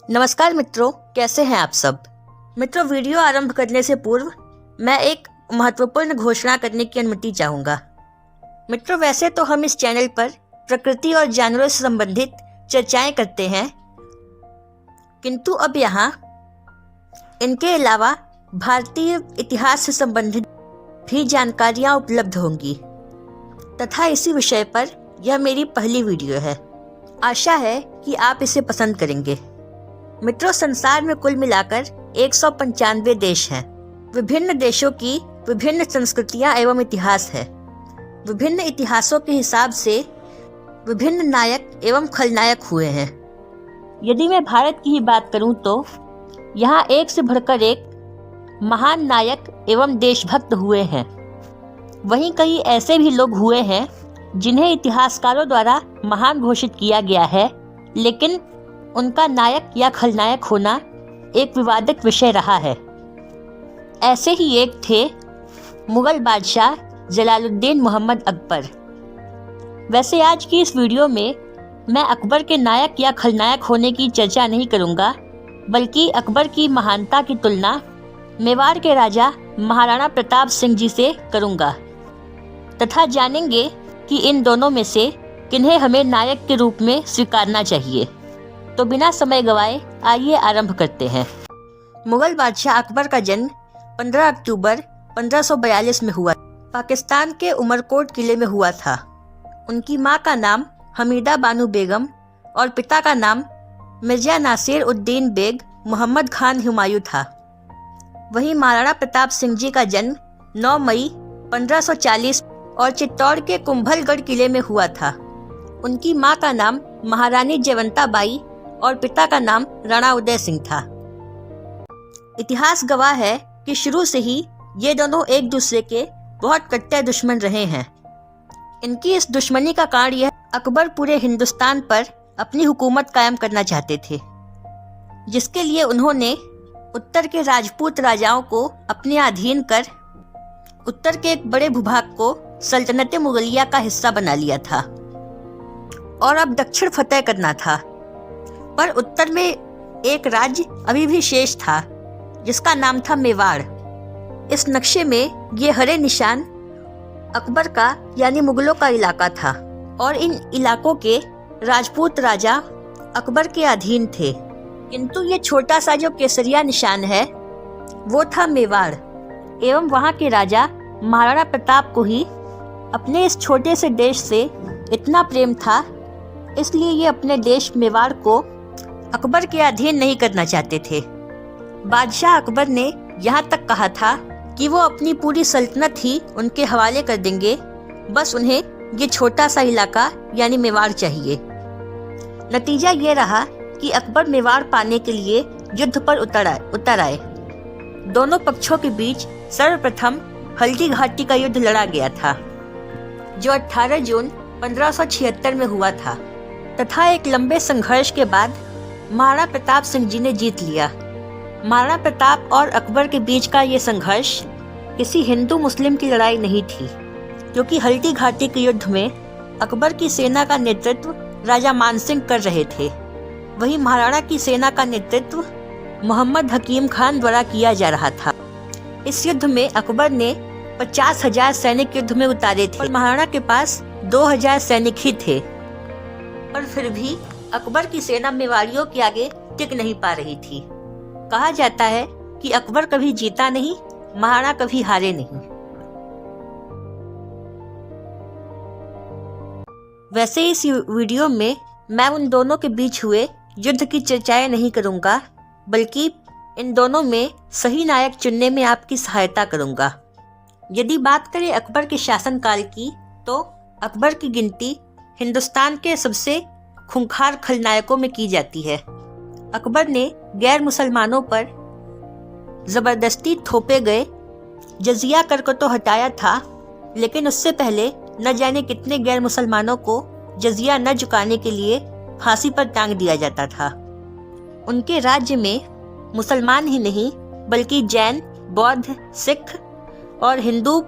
नमस्कार मित्रों, कैसे हैं आप सब। मित्रों, वीडियो आरंभ करने से पूर्व मैं एक महत्वपूर्ण घोषणा करने की अनुमति चाहूँगा। मित्रों, वैसे तो हम इस चैनल पर प्रकृति और जानवरों से संबंधित चर्चाएं करते हैं, किंतु अब यहाँ इनके अलावा भारतीय इतिहास से संबंधित भी जानकारियाँ उपलब्ध होंगी तथा इसी विषय पर यह मेरी पहली वीडियो है। आशा है कि आप इसे पसंद करेंगे। मित्रों, संसार में कुल मिलाकर 195 देश हैं। विभिन्न देशों की विभिन्न संस्कृतियां एवं इतिहास है। विभिन्न इतिहासों के हिसाब से विभिन्न नायक एवं खलनायक हुए हैं। यदि मैं भारत की ही बात करूं तो यहाँ एक से बढ़कर एक महान नायक एवं देशभक्त हुए हैं। वहीं कई ऐसे भी लोग हुए हैं जिन्हें इतिहासकारों द्वारा महान घोषित किया गया है, लेकिन उनका नायक या खलनायक होना एक विवादित विषय रहा है। ऐसे ही एक थे मुगल बादशाह जलालुद्दीन मोहम्मद अकबर। वैसे आज की इस वीडियो में मैं अकबर के नायक या खलनायक होने की चर्चा नहीं करूंगा, बल्कि अकबर की महानता की तुलना मेवाड़ के राजा महाराणा प्रताप सिंह जी से करूंगा तथा जानेंगे कि इन दोनों में से किन्हें हमें नायक के रूप में स्वीकारना चाहिए। तो बिना समय गवाए आइए आरंभ करते हैं। मुगल बादशाह अकबर का जन्म 15 अक्टूबर 1542 में हुआ। पाकिस्तान के उमरकोट किले में हुआ था। उनकी मां का नाम हमीदा बानो बेगम और पिता का नाम मिर्जा नासिर उद्दीन बेग मोहम्मद खान हुमायूं था। वहीं महाराणा प्रताप सिंह जी का जन्म 9 मई 1540 और चित्तौड़ के कुंभलगढ़ किले में हुआ था। उनकी मां का नाम महारानी जयवंता बाई और पिता का नाम राणा उदय सिंह था। इतिहास गवाह है कि शुरू से ही ये दोनों एक दूसरे के बहुत कट्टर दुश्मन रहे हैं। इनकी इस दुश्मनी का कारण यह अकबर पूरे हिंदुस्तान पर अपनी हुकूमत कायम करना चाहते थे, जिसके लिए उन्होंने उत्तर के राजपूत राजाओं को अपने अधीन कर उत्तर के एक बड़े भूभाग को सल्तनत मुगलिया का हिस्सा बना लिया था और अब दक्षिण फतेह करना था। पर उत्तर में एक राज्य अभी भी शेष था जिसका नाम था मेवाड़। इस नक्शे में ये हरे निशान अकबर का यानी मुगलों का इलाका था और इन इलाकों के राजपूत राजा अकबर के अधीन थे। किंतु ये छोटा सा जो केसरिया निशान है वो था मेवाड़ एवं वहाँ के राजा महाराणा प्रताप को ही अपने इस छोटे से देश से इतना प्रेम था, इसलिए ये अपने देश मेवाड़ को अकबर के अधीन नहीं करना चाहते थे। बादशाह अकबर ने यहाँ तक कहा था कि वो अपनी पूरी सल्तनत ही उनके हवाले कर देंगे, बस उन्हें ये छोटा सा इलाका यानी मेवाड़ चाहिए। नतीजा ये रहा कि अकबर मेवाड़ पाने के लिए युद्ध पर उतर आए। दोनों पक्षों के बीच सर्वप्रथम हल्दी घाटी का युद्ध लड़ा गया था, जो 18 जून 1576 में हुआ था तथा एक लंबे संघर्ष के बाद महाराणा प्रताप सिंह जी ने जीत लिया। महाराणा प्रताप और अकबर के बीच का ये संघर्ष किसी हिंदू मुस्लिम की लड़ाई नहीं थी, क्योंकि हल्दी घाटी के युद्ध में अकबर की सेना का नेतृत्व राजा मानसिंह कर रहे थे। वहीं महाराणा की सेना का नेतृत्व मोहम्मद हकीम खान द्वारा किया जा रहा था। इस युद्ध में अकबर ने 50,000 सैनिक युद्ध में उतारे थे और महाराणा के पास 2,000 सैनिक ही थे। पर फिर भी अकबर की सेना मेवाड़ियों के आगे टिक नहीं पा रही थी। कहा जाता है कि अकबर कभी जीता नहीं, महाराणा कभी हारे नहीं। वैसे इस वीडियो में मैं उन दोनों के बीच हुए युद्ध की चर्चाएं नहीं करूंगा, बल्कि इन दोनों में सही नायक चुनने में आपकी सहायता करूंगा। यदि बात करें अकबर के शासनकाल की, तो अकबर की गिनती हिंदुस्तान के सबसे खूंखार खलनायकों में की जाती है। अकबर ने गैर मुसलमानों पर जबरदस्ती थोपे गए जजिया कर को तो हटाया था, लेकिन उससे पहले न जाने कितने गैर मुसलमानों को जजिया न चुकाने के लिए फांसी पर टांग दिया जाता था। उनके राज्य में मुसलमान ही नहीं बल्कि जैन, बौद्ध, सिख और हिंदू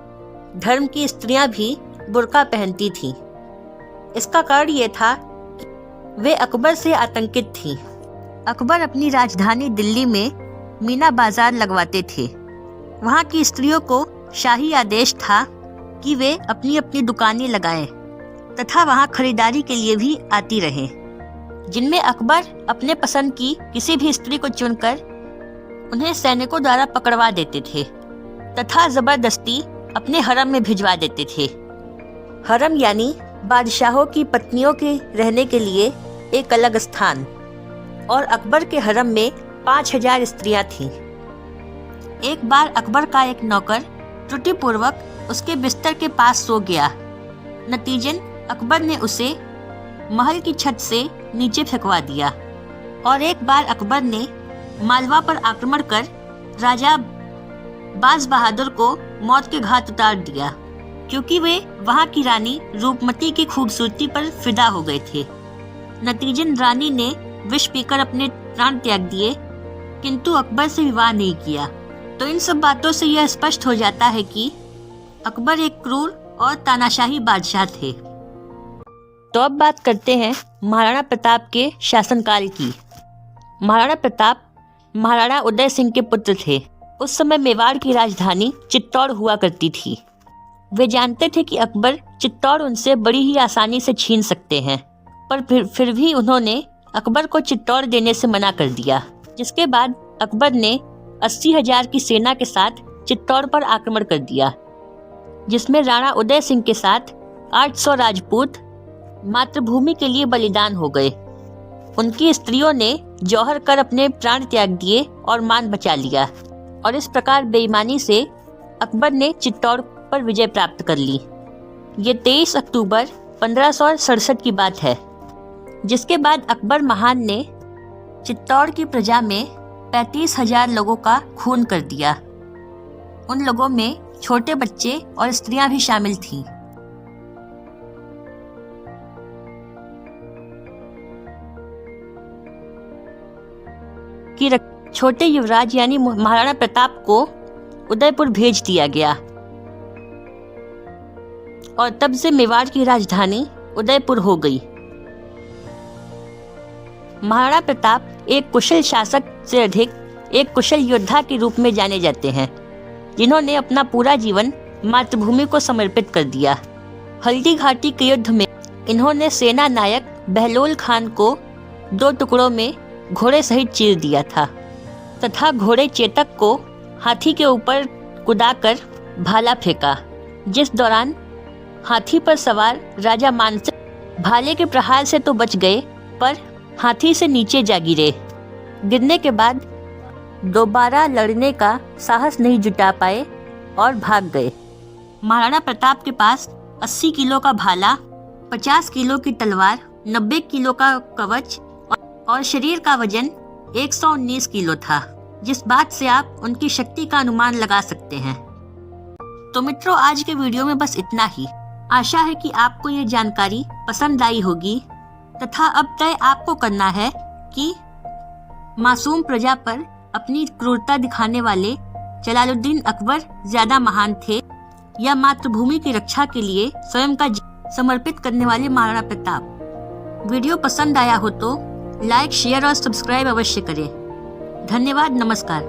धर्म की स्त्रियां भी बुर्का पहनती थीं। इसका कारण ये था कि वे अकबर से आतंकित थीं। अकबर अपनी राजधानी दिल्ली में मीना बाजार लगवाते थे। वहाँ की स्त्रियों को शाही आदेश था कि वे अपनी अपनी दुकानें लगाएं तथा वहाँ खरीदारी के लिए भी आती रहें, जिनमें अकबर अपने पसंद की किसी भी स्त्री को चुनकर उन्हें सैनिकों द्वारा पकड़वा देते थे तथा जबरदस्ती अपने हरम में भिजवा देते थे। हरम यानी बादशाहों की पत्नियों के रहने के लिए एक अलग स्थान, और अकबर के हरम में 5000 स्त्रियां थीं। एक बार अकबर का एक नौकर त्रुटिपूर्वक उसके बिस्तर के पास सो गया। नतीजन अकबर ने उसे महल की छत से नीचे फेंकवा दिया। और एक बार अकबर ने मालवा पर आक्रमण कर राजा बाज बहादुर को मौत के घाट उतार दिया, क्योंकि वे वहां की रानी रूपमती की खूबसूरती पर फिदा हो गए थे। नतीजन रानी ने विष पीकर अपने प्राण त्याग दिए, किंतु अकबर से विवाह नहीं किया। तो इन सब बातों से यह स्पष्ट हो जाता है कि अकबर एक क्रूर और तानाशाही बादशाह थे। तो अब बात करते हैं महाराणा प्रताप के शासनकाल की। महाराणा प्रताप महाराणा उदय सिंह के पुत्र थे। उस समय मेवाड़ की राजधानी चित्तौड़ हुआ करती थी। वे जानते थे कि अकबर चित्तौड़ उनसे बड़ी ही आसानी से छीन सकते हैं, पर फिर भी उन्होंने अकबर को चित्तौड़ देने से मना कर दिया। जिसके बाद अकबर ने 80,000 की सेना के साथ चित्तौड़ पर आक्रमण कर दिया, जिसमें राणा उदय सिंह के साथ 800 राजपूत मातृभूमि के लिए बलिदान हो गए। उनकी स्त्रियों ने जौहर कर अपने प्राण त्याग दिए और मान बचा लिया, और इस प्रकार बेईमानी से अकबर ने चित्तौड़ पर विजय प्राप्त कर ली। ये 23 अक्टूबर 1567 की बात है, जिसके बाद अकबर महान ने चित्तौड़ की प्रजा में 35,000 लोगों का खून कर दिया। उन लोगों में छोटे बच्चे और स्त्रियां भी शामिल थीं। कि छोटे युवराज यानी महाराणा प्रताप को उदयपुर भेज दिया गया, और तब से मेवाड़ की राजधानी उदयपुर हो गई। महाराणा प्रताप एक कुशल शासक से अधिक एक कुशल योद्धा के रूप में जाने जाते हैं, जिन्होंने अपना पूरा जीवन मातृभूमि को समर्पित कर दिया। हल्दी घाटी के युद्ध में इन्होंने सेना नायक बहलोल खान को 2 टुकड़ों में घोड़े सहित चीर दिया था, तथा घोड़े चेतक को हाथी के ऊपर कुदाकर भाला फेंका, जिस दौरान हाथी पर सवार राजा मानसिंह भाले के प्रहार से तो बच गए, पर हाथी से नीचे जा गिरे। गिरने के बाद दोबारा लड़ने का साहस नहीं जुटा पाए और भाग गए। महाराणा प्रताप के पास 80 किलो का भाला, 50 किलो की तलवार, 90 किलो का कवच और शरीर का वजन 119 किलो था, जिस बात से आप उनकी शक्ति का अनुमान लगा सकते हैं। तो मित्रों, आज के वीडियो में बस इतना ही। आशा है कि आपको ये जानकारी पसंद आई होगी, तथा अब तय आपको करना है कि मासूम प्रजा पर अपनी क्रूरता दिखाने वाले जलालुद्दीन अकबर ज्यादा महान थे, या मातृभूमि की रक्षा के लिए स्वयं का समर्पित करने वाले महाराणा प्रताप। वीडियो पसंद आया हो तो लाइक, शेयर और सब्सक्राइब अवश्य करें। धन्यवाद, नमस्कार।